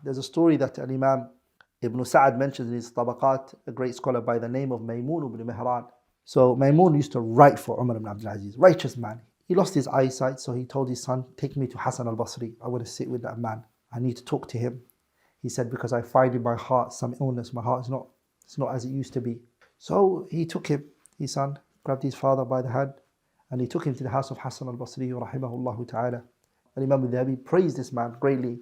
There's a story that Imam Ibn Sa'ad mentions in his Tabaqat, a great scholar by the name of Maymun ibn Mihran. So Maymun used to write for Umar ibn Abdul Aziz, righteous man. He lost his eyesight, so he told his son, take me to Hasan al-Basri. I want to sit with that man. I need to talk to him. He said, because I find in my heart some illness. My heart is not as it used to be. So he took him, his son, grabbed his father by the hand, and he took him to the house of Hasan al-Basri, rahimahullah ta'ala. And Imam al-Dhahabi praised this man greatly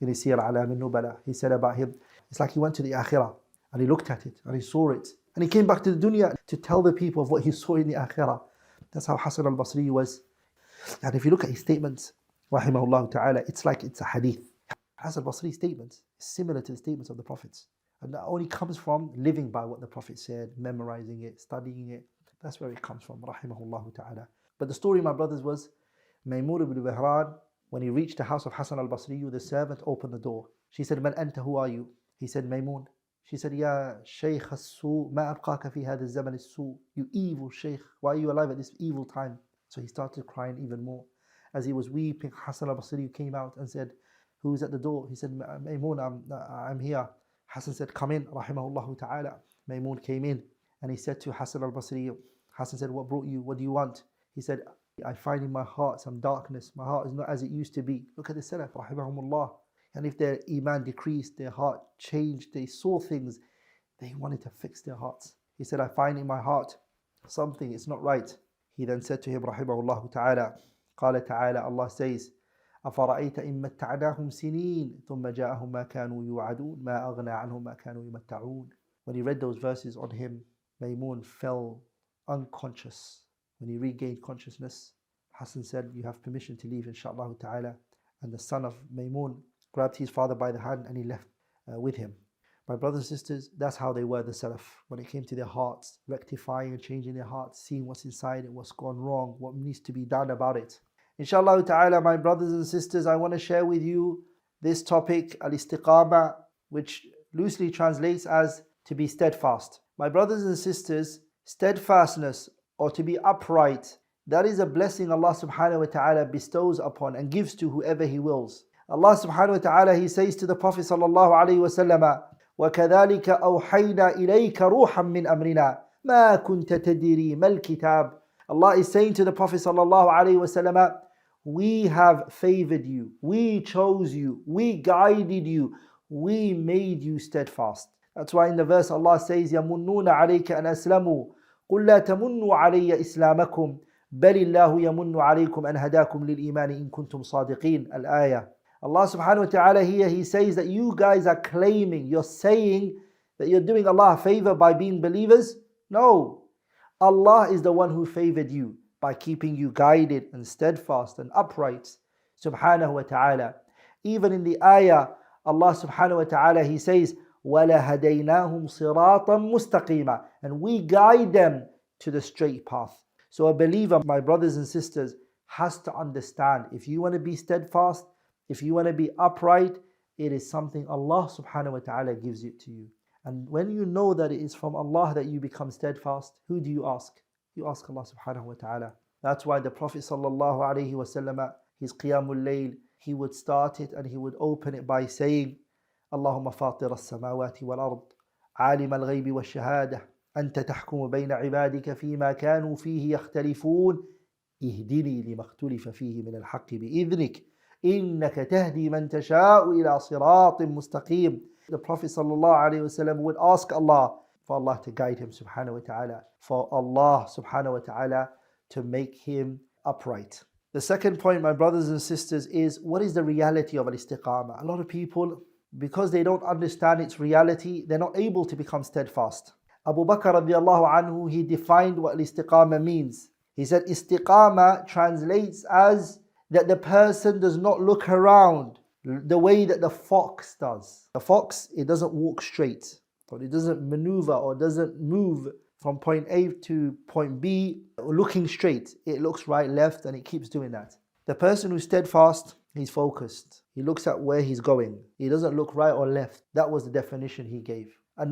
in his Siyar A'lam al-Nubala. He said about him, it's like he went to the Akhirah, and he looked at it, and he saw it. And he came back to the dunya to tell the people of what he saw in the Akhirah. That's how Hasan al-Basri was. And if you look at his statements, rahimahullah ta'ala, it's like it's a hadith. Hasan al-Basri's statements is similar to the statements of the Prophets. And that only comes from living by what the Prophet said, memorizing it, studying it. That's where it comes from, rahimahullah ta'ala. But the story, my brothers, was Maymun ibn Mihran, when he reached the house of Hasan al-Basri, the servant opened the door. She said, Man anta, who are you? He said, Maymun. She said, Ya Shaykh as-Su, ma abqaka fi hadha zaman as-Su. You evil Shaykh, why are you alive at this evil time? So he started crying even more. As he was weeping, Hasan al-Basri came out and said, who's at the door? He said, Maymun, I'm here. Hasan said, come in, rahimahullah ta'ala. Maymun came in and he said to Hasan al-Basri, Hasan said, what brought you? What do you want? He said, I find in my heart some darkness. My heart is not as it used to be. Look at the Salaf, rahimahumullah. And if their iman decreased, their heart changed, they saw things, they wanted to fix their hearts. He said, I find in my heart something, it's not right. He then said to him, rahimahullah ta'ala, قال ta'ala, Allah says, أفرأيت إن متعناهم سنين ثم جاءهم ما كانوا يوعدون ما أغنى عنهم ما كانوا يمتعون. When he read those verses on him, Maymun fell unconscious. When he regained consciousness, Hasan said, you have permission to leave, inshaAllah ta'ala. And the son of Maymun grabbed his father by the hand and he left with him. My brothers and sisters, that's how they were, the Salaf. When it came to their hearts, rectifying and changing their hearts, seeing what's inside it, what's gone wrong, what needs to be done about it. Inshallah ta'ala, my brothers and sisters, I want to share with you this topic, al-istiqamah, which loosely translates as to be steadfast. My brothers and sisters, steadfastness or to be upright, that is a blessing Allah subhanahu wa ta'ala bestows upon and gives to whoever He wills. Allah subhanahu wa ta'ala, He says to the Prophet sallallahu alayhi wa sallam, وَكَذَلِكَ أَوْحَيْنَا إِلَيْكَ رُوحًا مِّنْ أَمْرِنَا مَا كُنْتَ تَدْرِي مَا الْكِتَابُ. Allah is saying to the Prophet sallallahu alayhi wa sallam, we have favored you, we chose you, we guided you, we made you steadfast. That's why in the verse Allah says, يَمُنُّونَ عَلَيْكَ أَنْ أَسْلَمُوا قُلْ لَا تَمُنُّوا عَلَيَّ إِسْلَامَكُمْ بَلِ اللَّهُ يَمُنُّ عَلَيْكُمْ أَنْ هَدَاكُمْ لِلْإِيمَانِ إِن كُنْتُمْ صَادِقِينَ. Al-ayah. Allah subhanahu wa ta'ala here, He says that you guys are claiming, you're saying that you're doing Allah a favor by being believers. No. Allah is the one who favored you by keeping you guided and steadfast and upright, subhanahu wa ta'ala. Even in the ayah, Allah subhanahu wa ta'ala, He says, وَلَهَدَيْنَاهُمْ صِرَاطًا مُسْتَقِيمًا. And we guide them to the straight path. So a believer, my brothers and sisters, has to understand, if you want to be steadfast, if you want to be upright, it is something Allah subhanahu wa ta'ala gives it to you. And when you know that it is from Allah that you become steadfast, who do you ask? You ask Allah subhanahu wa ta'ala. That's why the Prophet sallallahu alayhi wa sallam, his qiyamul layl, he would start it and he would open it by saying, Allahumma fatir as-samawati wal-ard, alim al-ghaybi wal-shahada, anta tahkumu bayna ibadika fima kanu fihi yakhtalifun, ihdini lima ikhtalifa fihi min al-haqqi bi'idhnik, innaka tahdi man tasha'u ila siratin mustaqim. The Prophet sallallahu alayhi wa sallam would ask Allah for Allah to guide him subhanahu wa ta'ala, for Allah subhanahu wa ta'ala to make him upright. The second point, my brothers and sisters, is what is the reality of al-istiqamah? A lot of people, because they don't understand its reality, they're not able to become steadfast. Abu Bakr radiallahu anhu, he defined what al-istiqamah means. He said istiqamah translates as that the person does not look around the way that the fox does. The fox, it doesn't walk straight, or it doesn't maneuver or doesn't move from point A to point B looking straight. It looks right, left, and it keeps doing that. The person who's steadfast, he's focused. He looks at where he's going. He doesn't look right or left. That was the definition he gave. A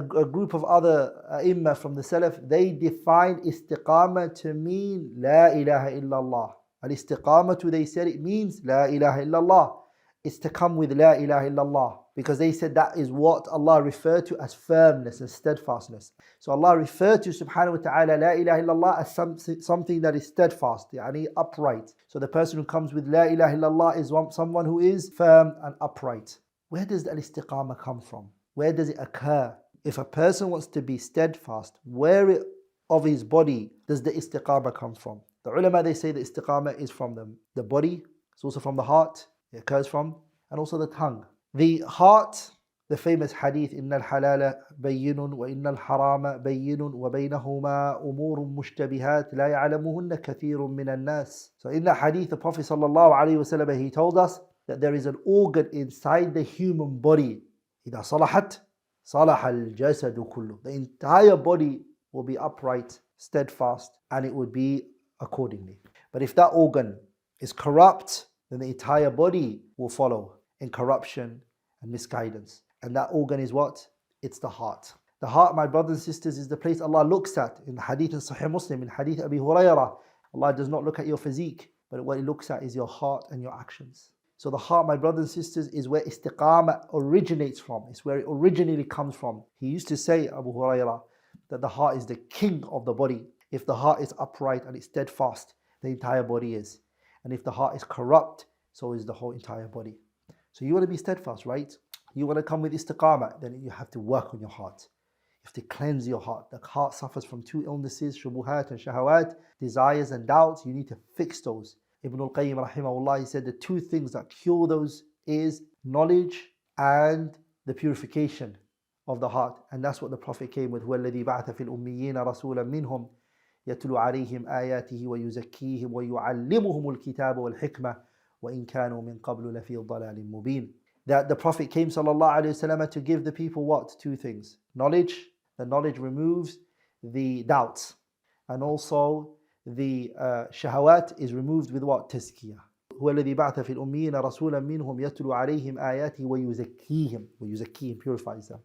group of other imam from the Salaf, they defined istiqamah to mean La ilaha illallah. Al-istiqamah, they said it means La ilaha illallah. is to come with La ilaha illallah, because they said that is what Allah referred to as firmness and steadfastness. So Allah referred to subhanahu wa ta'ala La ilaha illallah as something that is steadfast, yani upright. So the person who comes with La ilaha illallah is someone who is firm and upright. Where does the istiqamah come from? Where does it occur? If a person wants to be steadfast, where of his body does the istiqamah come from? The ulama, they say the istiqamah is from the body, it's also from the heart, it occurs from, and also the tongue. The heart, the famous hadith, إِنَّ الْحَلَالَ بَيِّنٌ وَإِنَّ الْحَرَامَ بَيِّنٌ وَبَيْنَهُمَا أُمُورٌ مُشْتَبِهَاتٌ لَا يَعْلَمُهُنَّ كَثِيرٌ مِنَ النَّاسِ. So in that hadith, the Prophet ﷺ, he told us that there is an organ inside the human body. إِذَا صَلَحَتْ صَلَحَ الْجَسَدُ كُلُّهُ. The entire body will be upright, steadfast, and it would be accordingly. But if that organ is corrupt, then the entire body will follow in corruption and misguidance. And that organ is what? It's the heart. The heart, my brothers and sisters, is the place Allah looks at. In the hadith in Sahih Muslim, in hadith Abi Hurairah, Allah does not look at your physique, but what He looks at is your heart and your actions. So the heart, my brothers and sisters, is where istiqamah originates from. It's where it originally comes from. He used to say, Abu Hurairah, that the heart is the king of the body. If the heart is upright and it's steadfast, the entire body is. And if the heart is corrupt, so is the whole entire body. So you want to be steadfast, right? You want to come with istiqamah, then you have to work on your heart. You have to cleanse your heart. The heart suffers from two illnesses, shubuhat and shahawat, desires and doubts. You need to fix those. Ibn al-Qayyim rahimahullah, he said the two things that cure those is knowledge and the purification of the heart. And that's what the Prophet came with. وَالَّذِي بَعْثَ فِي الْأُمِّيِّينَ رَسُولًا مِّنْهُمْ يَتْلُو عَلَيْهِمْ آيَاتِهِ وَيُزَكِّيهِمْ وَيُعَلِّمُهُمُ الْكِتَابَ وَالْحِكْمَةَ وَإِنْ كَانُوا مِنْ قَبْلُ لَفِي ضَلَالٍ مُبِينٍ. That the Prophet came sallallahu alayhi wasallam to give the people what? Two things. Knowledge. The knowledge removes the doubts. And also the shahawat is removed with what? Tazkiyah. هو الذي بعث في الأميين رسولا منهم يتلو عليهم آياته ويزكيهم purifies them.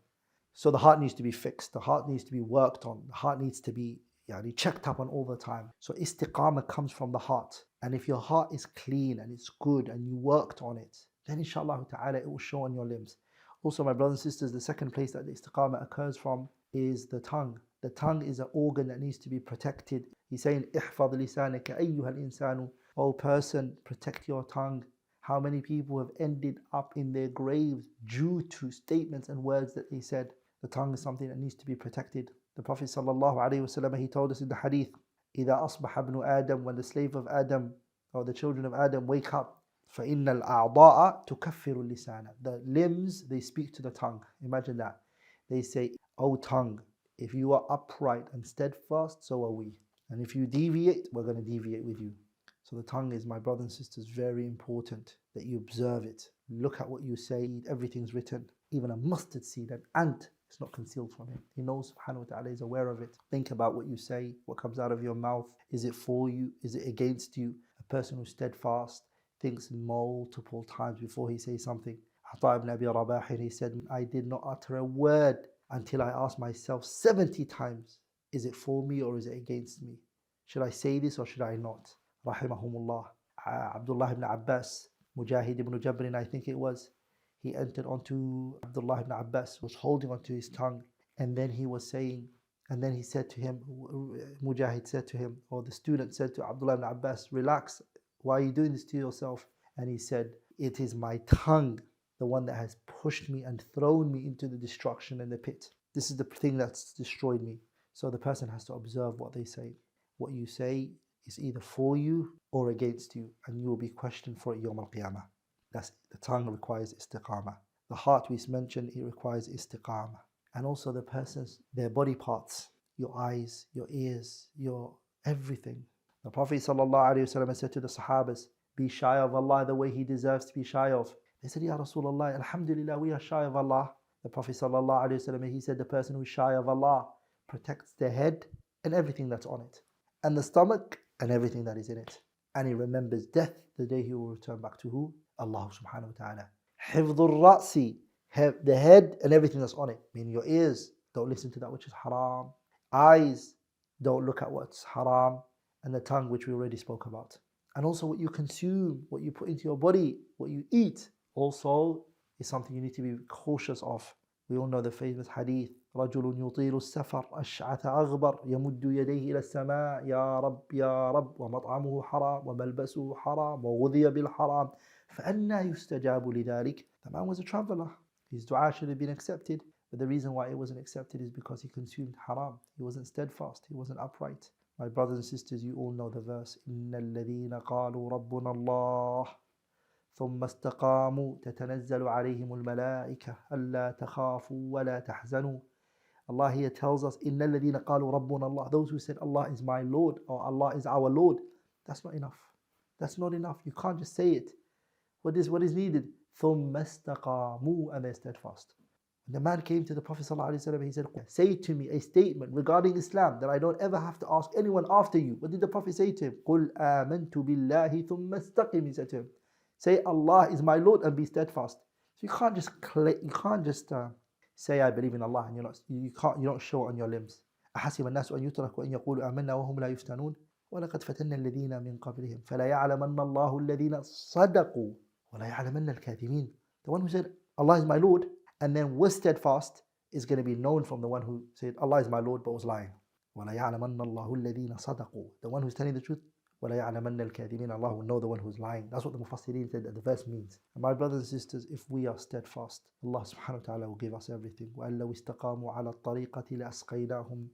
So the heart needs to be fixed. The heart needs to be worked on. The heart needs to be checked up on all the time. So istiqamah comes from the heart. And if your heart is clean and it's good and you worked on it, then inshallah ta'ala it will show on your limbs. Also, my brothers and sisters, the second place that the istiqamah occurs from is the tongue. The tongue is an organ that needs to be protected. He's saying, احفظ لسانك أيها الإنسان. O person, protect your tongue. How many people have ended up in their graves due to statements and words that they said? The tongue is something that needs to be protected. The Prophet ﷺ, he told us in the hadith, إِذَا أَصْبَحَ ابْنُ آدَمْ, when the slave of Adam or the children of Adam wake up, فَإِنَّ الْأَعْضَاءَ تُكَفِّرُ اللِّسَانَ. The limbs, they speak to the tongue. Imagine that. They say, O tongue, if you are upright and steadfast, so are we. And if you deviate, we're going to deviate with you. So the tongue is, my brothers and sisters, very important that you observe it. Look at what you say. Everything's written. Even a mustard seed, an ant, it's not concealed from Him. He knows subhanahu wa ta'ala, is aware of it. Think about what you say, what comes out of your mouth. Is it for you? Is it against you? A person who's steadfast thinks multiple times before he says something. Ata ibn Abi Rabah, he said, I did not utter a word until I asked myself 70 times, is it for me or is it against me? Should I say this or should I not? Rahimahumullah. Abdullah ibn Abbas, Mujahid ibn Jabrin, I think it was, he entered onto Abdullah ibn Abbas, was holding onto his tongue, and then he was saying, and then he said to him, Mujahid said to him, or the student said to Abdullah ibn Abbas, relax, why are you doing this to yourself? And he said, it is my tongue, the one that has pushed me and thrown me into the destruction and the pit. This is the thing that's destroyed me. So the person has to observe what they say. What you say is either for you or against you, and you will be questioned for it Yawm al-Qiyamah. That's the tongue requires istiqamah. The heart we mentioned, it requires istiqamah. And also the person's, their body parts, your eyes, your ears, your everything. The Prophet ﷺ said to the Sahabas, be shy of Allah the way He deserves to be shy of. They said, Ya Rasulullah, Alhamdulillah, we are shy of Allah. The Prophet ﷺ, he said, the person who is shy of Allah protects their head and everything that's on it, and the stomach and everything that is in it. And he remembers death the day he will return back to who? Allah subhanahu wa ta'ala. Hifdhul ra'si, the head and everything that's on it. Meaning your ears, don't listen to that which is haram. Eyes, don't look at what's haram. And the tongue, which we already spoke about. And also what you consume, what you put into your body, what you eat, also is something you need to be cautious of. We all know the famous hadith, رجل يطيل السفر أشعث أغبر يمد يديه إلى السماء يا رب يا رب ومطعمه حرام وملبسه حرام وغذي بالحرام فأنى يستجاب لذلك. The man was a traveler. His dua should have been accepted. But the reason why it wasn't accepted is because he consumed haram. He wasn't steadfast. He wasn't upright. My brothers and sisters, you all know the verse. إِنَّ الَّذِينَ قَالُوا رَبُّنَا اللَّهُ ثم استقاموا تتنزل عليهم الملائكة ألا تخافوا ولا تحزنوا. Allah here tells us, إِنَّ الَّذِينَ قَالُوا رَبُّنَا اللَّهُ. Those who said Allah is my Lord or Allah is our Lord. That's not enough. That's not enough. You can't just say it. What is needed? ثُمَّ اسْتَقَامُوا, and they're steadfast. When the man came to the Prophet ﷺ, he said, say to me a statement regarding Islam that I don't ever have to ask anyone after you. What did the Prophet say to him? قُلْ آمَنْتُ بِاللَّهِ ثُمَّ اسْتَقِمْ, he said to him. Say Allah is my Lord and be steadfast. So you can't just say I believe in Allah and you don't show it on your limbs. أحسب الناس أن يتركوا أن يقولوا آمنا وهم لا يفتنون ولقد فتنا الذين من قبلهم فلا يعلمن الله الذين صدقوا ولا يعلمن الكاذبين. The one who said Allah is my Lord and then was steadfast is going to be known from the one who said Allah is my Lord but was lying. ولا يعلمن الله الذين صدقوا. The one who's telling the truth. وَلَا يَعْلَمَنَّ الْكَاذِبِينَ. Allah will know the one who's lying. That's what the Mufassirin said that the verse means. And my brothers and sisters, if we are steadfast, Allah subhanahu wa ta'ala will give us everything. وَأَن لَوْ اسْتَقَامُوا عَلَى الطَّرِيقَةِ لَأَسْقَيْنَاهُمْ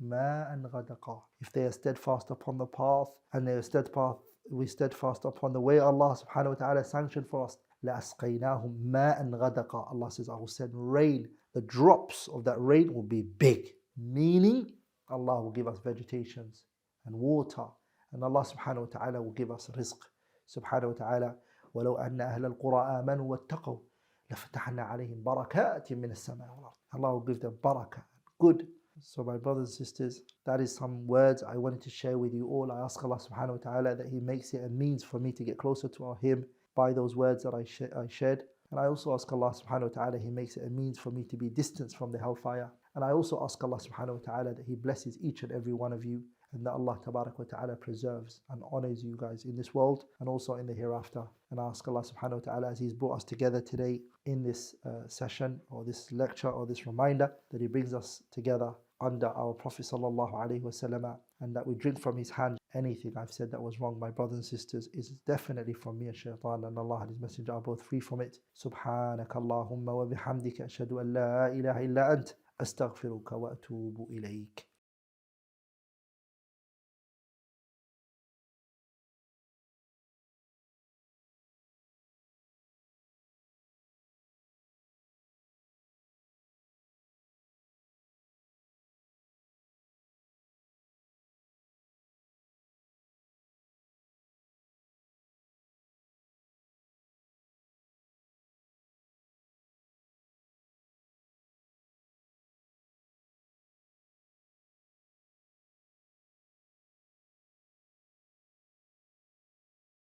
مَاءً غَدَقًا. If they are steadfast upon the path and they are steadfast upon the way Allah subhanahu wa ta'ala sanctioned for us, لَأَسْقَيْنَاهُمْ مَاءً غَدَقًا. Allah says, I will send rain. The drops of that rain will be big. Meaning, Allah will give us vegetations and water. And Allah subhanahu wa ta'ala will give us rizq. Subhanahu wa ta'ala, وَلَوْ أَنَّ أَهْلَ الْقُرَىٰ آمَنُوا وَاتَّقَوْا لَفَتَحْنَا عَلَيْهِمْ بَرَكَاتٍ مِّنَ السَّمَاءِ وَالْأَرْضِ. Allah will give them barakah, good. So my brothers and sisters, that is some words I wanted to share with you all. I ask Allah subhanahu wa ta'ala that He makes it a means for me to get closer to Him by those words that I shared. And I also ask Allah subhanahu wa ta'ala He makes it a means for me to be distanced from the hellfire. And I also ask Allah subhanahu wa ta'ala that He blesses each and every one of you, and that Allah tabarak wa ta'ala preserves and honors you guys in this world and also in the hereafter. And I ask Allah subhanahu wa ta'ala, as He's brought us together today in this session or this lecture or this reminder, that He brings us together under our Prophet sallallahu alaihi wasallam, and that we drink from his hand. Anything I've said that was wrong, my brothers and sisters, is definitely from me and shaitan, and Allah and His Messenger are both free from it. Subhanaka Allahumma wa bihamdika ashhadu an la ilaha illa ant astaghfiruka wa atubu ilayk.